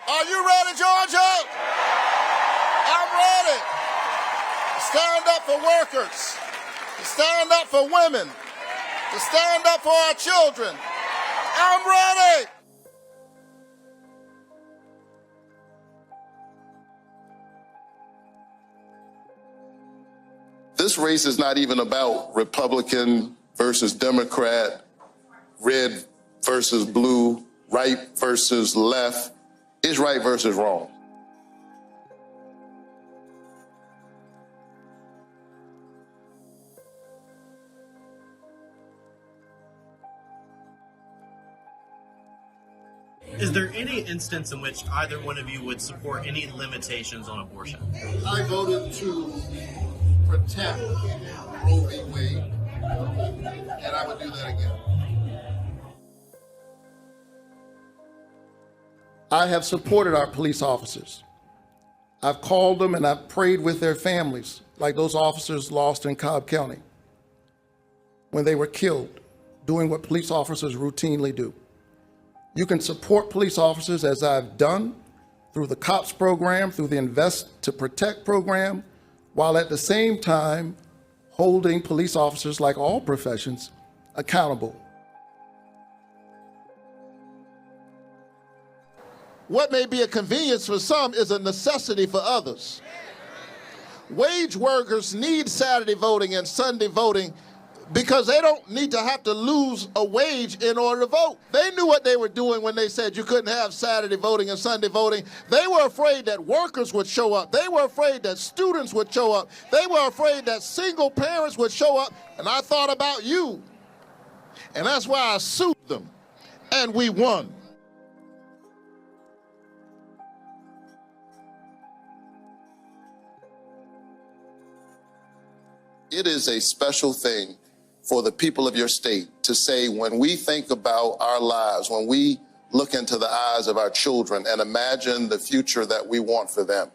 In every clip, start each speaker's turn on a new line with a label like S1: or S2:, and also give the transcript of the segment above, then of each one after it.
S1: Are you ready, Georgia? I'm ready. Stand up for workers, to stand up for women, to stand up for our children. I'm ready.
S2: This race is not even about Republican versus Democrat, red versus blue, right versus left. It's right versus wrong.
S3: Is there any instance in which either one of you would support any limitations on abortion?
S1: I voted to protect Roe v. Wade, and I would do that again. I have supported our police officers. I've called them and I've prayed with their families, like those officers lost in Cobb County when they were killed, doing what police officers routinely do. You can support police officers, as I've done, through the COPS program, through the Invest to Protect program, while at the same time holding police officers, like all professions, accountable. What may be a convenience for some is a necessity for others. Wage workers need Saturday voting and Sunday voting because they don't need to have to lose a wage in order to vote. They knew what they were doing when they said you couldn't have Saturday voting and Sunday voting. They were afraid that workers would show up. They were afraid that students would show up. They were afraid that single parents would show up. And I thought about you. And that's why I sued them. And we won.
S2: It is a special thing for the people of your state to say, when we think about our lives, when we look into the eyes of our children and imagine the future that we want for them,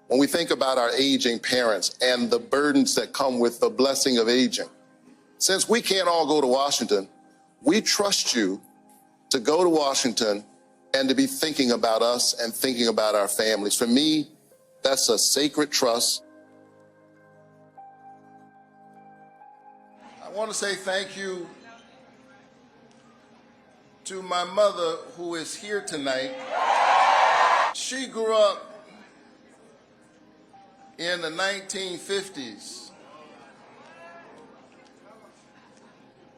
S2: when we think about our aging parents and the burdens that come with the blessing of aging, since we can't all go to Washington, we trust you to go to Washington and to be thinking about us and thinking about our families. For me, that's a sacred trust.
S1: I want to say thank you to my mother, who is here tonight. She grew up in the 1950s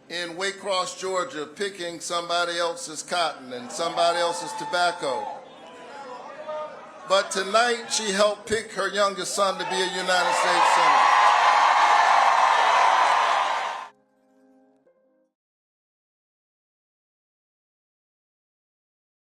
S1: in Waycross, Georgia, picking somebody else's cotton and somebody else's tobacco. But tonight she helped pick her youngest son to be a United States Senator.